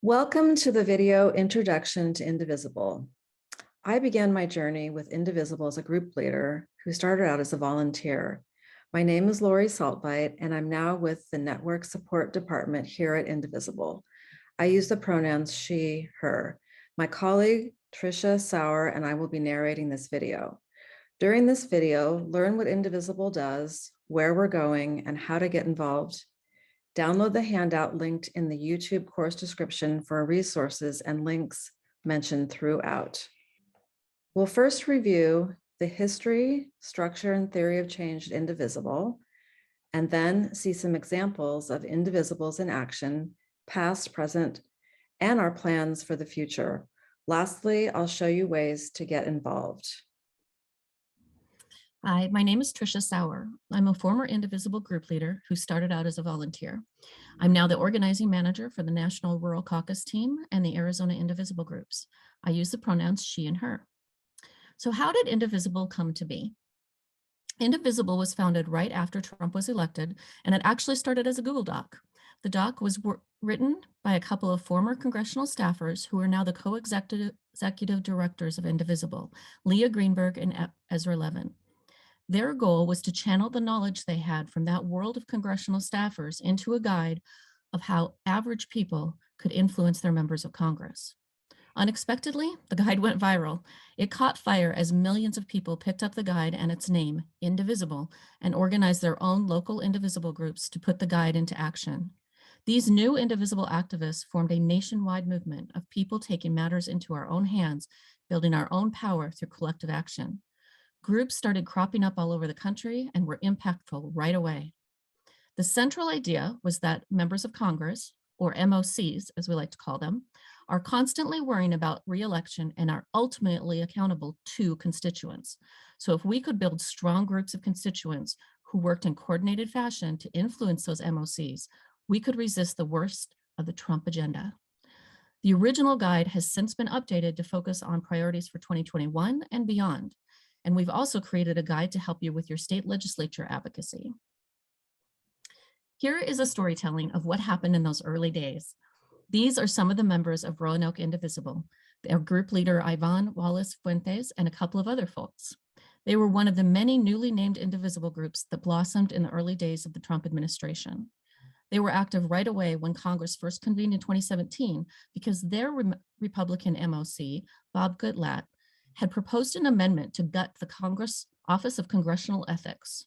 Welcome to the video Introduction to Indivisible. I began my journey with Indivisible as a group leader who started out as a volunteer. My name is Lori Saltbite, and I'm now with the Network Support Department here at Indivisible. I use the pronouns she, her. My colleague, Tricia Sauer, and I will be narrating this video. During this video, learn what Indivisible does, where we're going, and how to get involved. Download the handout linked in the YouTube course description for resources and links mentioned throughout. We'll first review the history, structure, and theory of change at Indivisible, and then see some examples of Indivisibles in action, past, present, and our plans for the future. Lastly, I'll show you ways to get involved. Hi, my name is Tricia Sauer. I'm a former Indivisible group leader who started out as a volunteer. I'm now the organizing manager for the National Rural Caucus team and the Arizona Indivisible groups. I use the pronouns she and her. So how did Indivisible come to be? Indivisible was founded right after Trump was elected, and it actually started as a Google Doc. The doc was written by a couple of former congressional staffers who are now the co-executive directors of Indivisible, Leah Greenberg and Ezra Levin. Their goal was to channel the knowledge they had from that world of congressional staffers into a guide of how average people could influence their members of Congress. Unexpectedly, the guide went viral. It caught fire as millions of people picked up the guide and its name, Indivisible, and organized their own local Indivisible groups to put the guide into action. These new Indivisible activists formed a nationwide movement of people taking matters into our own hands, building our own power through collective action. Groups started cropping up all over the country and were impactful right away. The central idea was that members of Congress, or MOCs, as we like to call them, are constantly worrying about re-election and are ultimately accountable to constituents. So if we could build strong groups of constituents who worked in coordinated fashion to influence those MOCs, we could resist the worst of the Trump agenda. The original guide has since been updated to focus on priorities for 2021 and beyond. And we've also created a guide to help you with your state legislature advocacy. Here is a storytelling of what happened in those early days. These are some of the members of Roanoke Indivisible, their group leader Ivan Wallace Fuentes and a couple of other folks. They were one of the many newly named Indivisible groups that blossomed in the early days of the Trump administration. They were active right away when Congress first convened in 2017 because their Republican MOC, Bob Goodlatte, had proposed an amendment to gut the Congress Office of Congressional Ethics.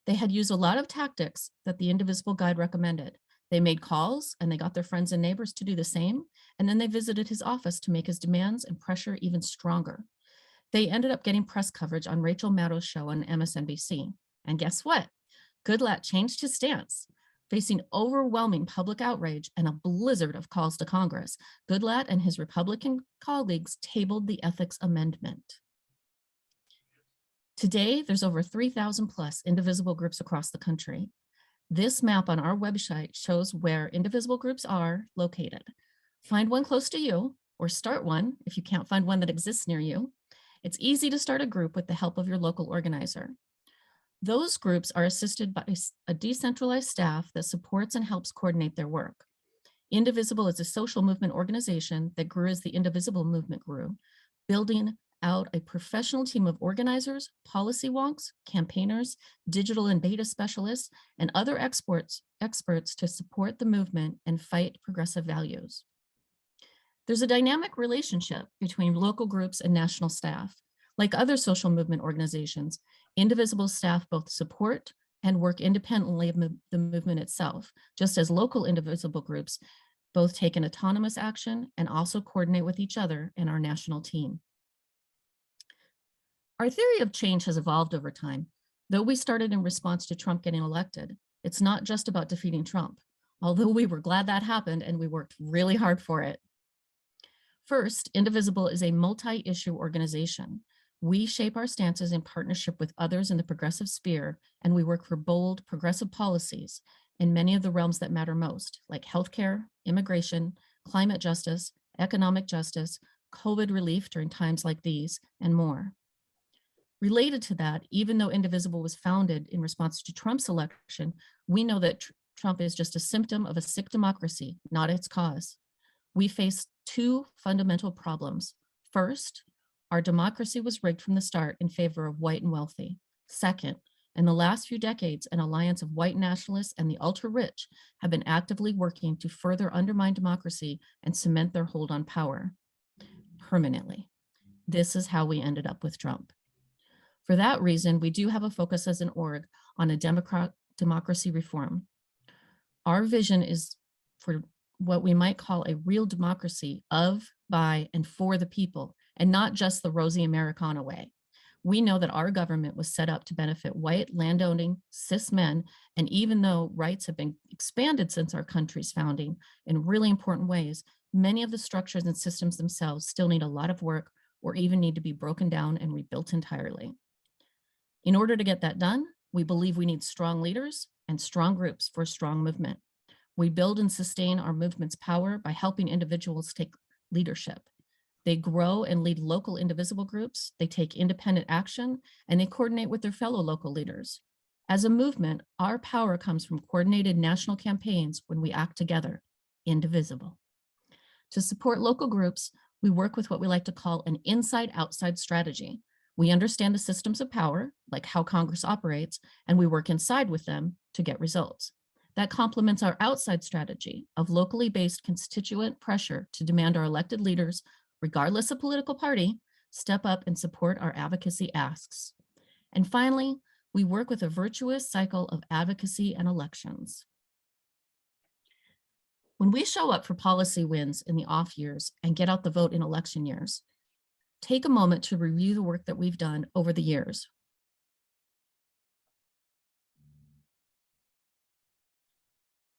They had used a lot of tactics that the Indivisible Guide recommended. They made calls and they got their friends and neighbors to do the same, and then they visited his office to make his demands and pressure even stronger. They ended up getting press coverage on Rachel Maddow's show on MSNBC. And guess what? Goodlatte changed his stance. Facing overwhelming public outrage and a blizzard of calls to Congress, Goodlatte and his Republican colleagues tabled the ethics amendment. Today, there's over 3,000 plus Indivisible groups across the country. This map on our website shows where Indivisible groups are located. Find one close to you or start one if you can't find one that exists near you. It's easy to start a group with the help of your local organizer. Those groups are assisted by a decentralized staff that supports and helps coordinate their work. Indivisible is a social movement organization that grew as the Indivisible movement grew, building out a professional team of organizers, policy wonks, campaigners, digital and data specialists, and other experts to support the movement and fight progressive values. There's a dynamic relationship between local groups and national staff. Like other social movement organizations, Indivisible staff both support and work independently of the movement itself, just as local Indivisible groups both take an autonomous action and also coordinate with each other and our national team. Our theory of change has evolved over time. Though we started in response to Trump getting elected, it's not just about defeating Trump, although we were glad that happened and we worked really hard for it. First, Indivisible is a multi-issue organization. We shape our stances in partnership with others in the progressive sphere, and we work for bold, progressive policies in many of the realms that matter most, like healthcare, immigration, climate justice, economic justice, COVID relief during times like these, and more. Related to that, even though Indivisible was founded in response to Trump's election, we know that Trump is just a symptom of a sick democracy, not its cause. We faced two fundamental problems. First, our democracy was rigged from the start in favor of white and wealthy. Second, in the last few decades, an alliance of white nationalists and the ultra-rich have been actively working to further undermine democracy and cement their hold on power permanently. This is how we ended up with Trump. For that reason, we do have a focus as an org on a democracy reform. Our vision is for what we might call a real democracy of, by, and for the people, and not just the rosy Americana way. We know that our government was set up to benefit white, landowning, cis men, and even though rights have been expanded since our country's founding in really important ways, many of the structures and systems themselves still need a lot of work or even need to be broken down and rebuilt entirely. In order to get that done, we believe we need strong leaders and strong groups for a strong movement. We build and sustain our movement's power by helping individuals take leadership. They grow and lead local indivisible groups, they take independent action, and they coordinate with their fellow local leaders. As a movement, our power comes from coordinated national campaigns when we act together, indivisible. To support local groups, we work with what we like to call an inside-outside strategy. We understand the systems of power, like how Congress operates, and we work inside with them to get results. That complements our outside strategy of locally based constituent pressure to demand our elected leaders, regardless of political party, step up and support our advocacy asks. And finally, we work with a virtuous cycle of advocacy and elections. When we show up for policy wins in the off years and get out the vote in election years, take a moment to review the work that we've done over the years.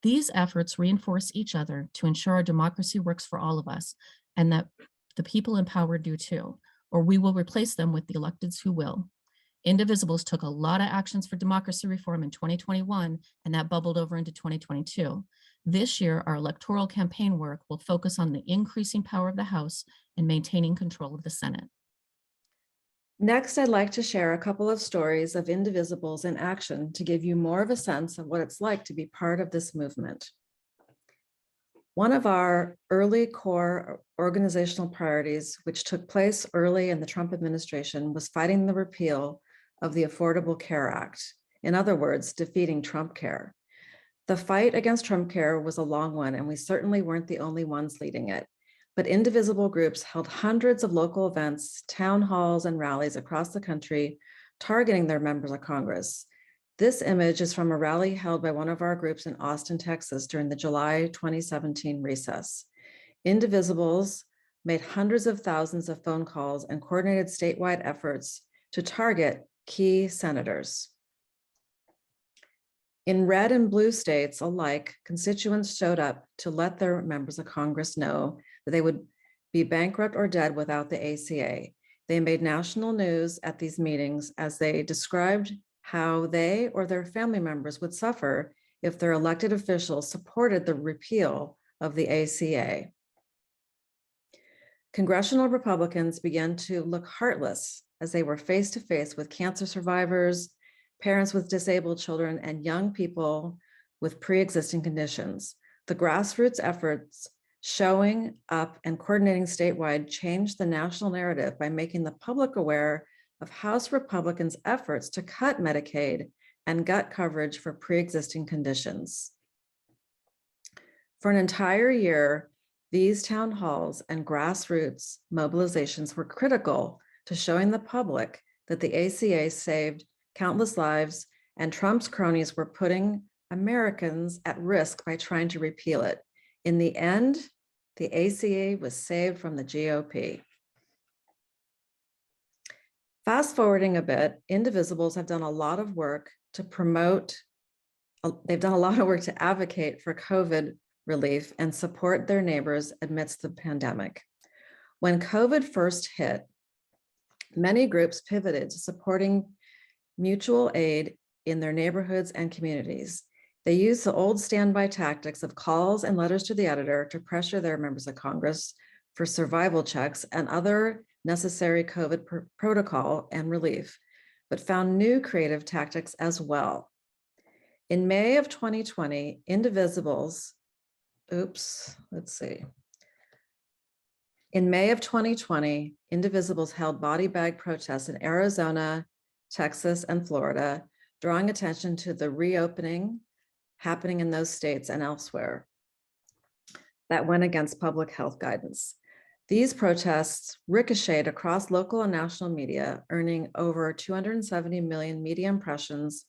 These efforts reinforce each other to ensure our democracy works for all of us and that the people in power do too, or we will replace them with the electeds who will. Indivisibles took a lot of actions for democracy reform in 2021, and that bubbled over into 2022. This year, our electoral campaign work will focus on the increasing power of the House and maintaining control of the Senate. Next, I'd like to share a couple of stories of Indivisibles in action to give you more of a sense of what it's like to be part of this movement. One of our early core organizational priorities, which took place early in the Trump administration, was fighting the repeal of the Affordable Care Act. In other words, defeating Trump Care. The fight against Trump Care was a long one, and we certainly weren't the only ones leading it. But indivisible groups held hundreds of local events, town halls, and rallies across the country, targeting their members of Congress. This image is from a rally held by one of our groups in Austin, Texas during the July 2017 recess. Indivisibles made hundreds of thousands of phone calls and coordinated statewide efforts to target key senators. In red and blue states alike, constituents showed up to let their members of Congress know that they would be bankrupt or dead without the ACA. They made national news at these meetings as they described how they or their family members would suffer if their elected officials supported the repeal of the ACA. Congressional Republicans began to look heartless as they were face to face with cancer survivors, parents with disabled children, and young people with pre-existing conditions. The grassroots efforts showing up and coordinating statewide changed the national narrative by making the public aware of House Republicans' efforts to cut Medicaid and gut coverage for pre-existing conditions. For an entire year, these town halls and grassroots mobilizations were critical to showing the public that the ACA saved countless lives and Trump's cronies were putting Americans at risk by trying to repeal it. In the end, the ACA was saved from the GOP. Fast forwarding a bit, Indivisibles have done a lot of work to promote, they've done a lot of work to advocate for COVID relief and support their neighbors amidst the pandemic. When COVID first hit, many groups pivoted to supporting mutual aid in their neighborhoods and communities. They used the old standby tactics of calls and letters to the editor to pressure their members of Congress for survival checks and other necessary COVID protocol and relief, but found new creative tactics as well. In May of 2020, Indivisibles, In May of 2020, Indivisibles held body bag protests in Arizona, Texas, and Florida, drawing attention to the reopening happening in those states and elsewhere that went against public health guidance. These protests ricocheted across local and national media, earning over 270 million media impressions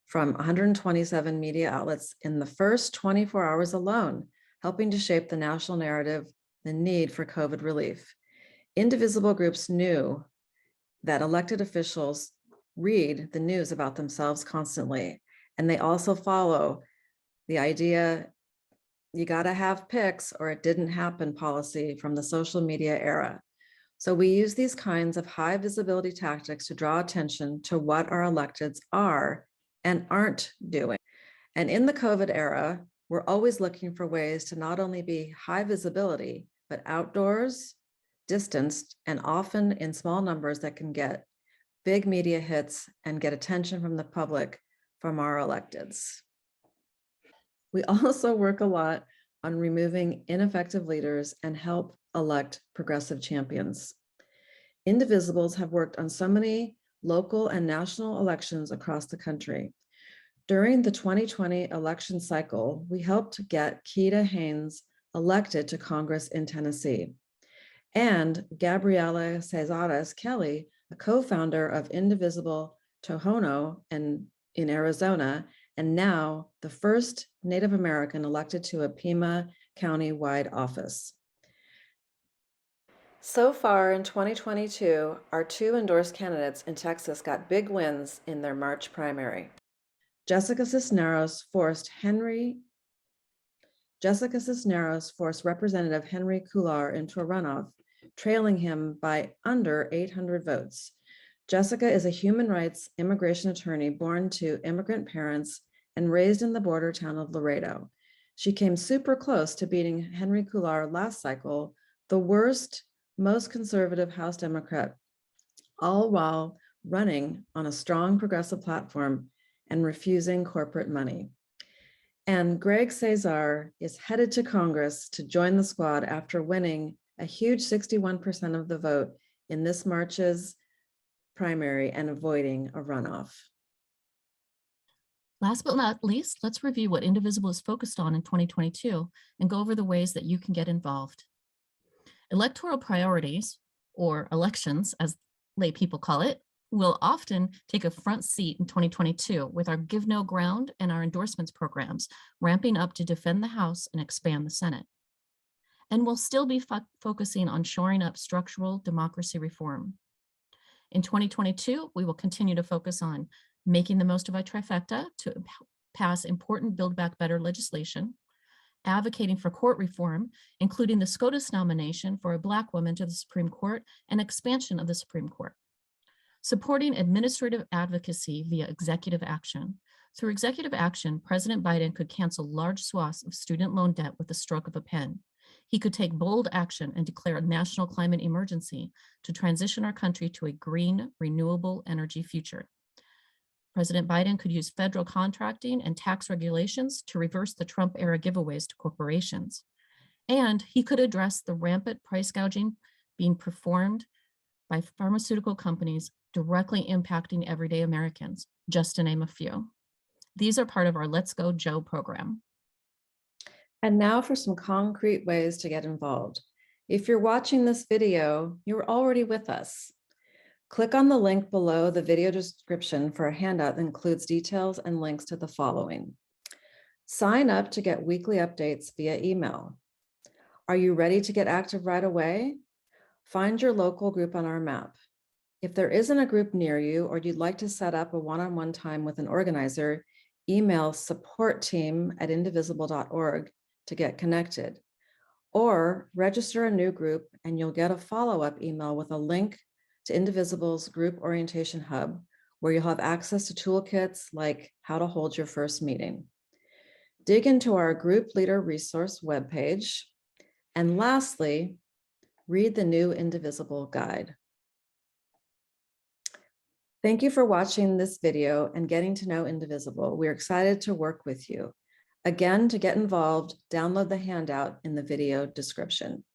from 127 media outlets in the first 24 hours alone, helping to shape the national narrative, the need for COVID relief. Indivisible groups knew that elected officials read the news about themselves constantly, and they also follow the idea you got to have pics or it didn't happen policy from the social media era. So we use these kinds of high visibility tactics to draw attention to what our electeds are and aren't doing. And in the COVID era, we're always looking for ways to not only be high visibility, but outdoors, distanced, and often in small numbers that can get big media hits and get attention from the public from our electeds. We also work a lot on removing ineffective leaders and help elect progressive champions. Indivisibles have worked on so many local and national elections across the country. During the 2020 election cycle, we helped get Keita Haynes elected to Congress in Tennessee. And Gabriela Cesares Kelly, a co-founder of Indivisible Tohono in Arizona, and now the first Native American elected to a Pima County-wide office. So far in 2022, our two endorsed candidates in Texas got big wins in their March primary. Jessica Cisneros forced Representative Henry Cuellar into a runoff, trailing him by under 800 votes. Jessica is a human rights immigration attorney born to immigrant parents and raised in the border town of Laredo. She came super close to beating Henry Cuellar last cycle, the worst, most conservative House Democrat, all while running on a strong progressive platform and refusing corporate money. And Greg Cesar is headed to Congress to join the squad after winning a huge 61% of the vote in this March's primary and avoiding a runoff. Last but not least, let's review what Indivisible is focused on in 2022 and go over the ways that you can get involved. Electoral priorities, or elections as lay people call it, will often take a front seat in 2022 with our Give No Ground and our endorsements programs ramping up to defend the House and expand the Senate. And we'll still be focusing on shoring up structural democracy reform. In 2022, we will continue to focus on making the most of our trifecta to pass important Build Back Better legislation, advocating for court reform, including the SCOTUS nomination for a Black woman to the Supreme Court and expansion of the Supreme Court, supporting administrative advocacy via executive action. Through executive action, President Biden could cancel large swaths of student loan debt with the stroke of a pen. He could take bold action and declare a national climate emergency to transition our country to a green, renewable energy future. President Biden could use federal contracting and tax regulations to reverse the Trump-era giveaways to corporations. And he could address the rampant price gouging being performed by pharmaceutical companies directly impacting everyday Americans, just to name a few. These are part of our Let's Go Joe program. And now for some concrete ways to get involved. If you're watching this video, you're already with us. Click on the link below the video description for a handout that includes details and links to the following. Sign up to get weekly updates via email. Are you ready to get active right away? Find your local group on our map. If there isn't a group near you or you'd like to set up a one-on-one time with an organizer, email support@indivisible.org to get connected. Or register a new group and you'll get a follow-up email with a link to Indivisible's Group Orientation Hub, where you'll have access to toolkits like how to hold your first meeting. Dig into our group leader resource webpage. And lastly, read the new Indivisible guide. Thank you for watching this video and getting to know Indivisible. We're excited to work with you. Again, to get involved, download the handout in the video description.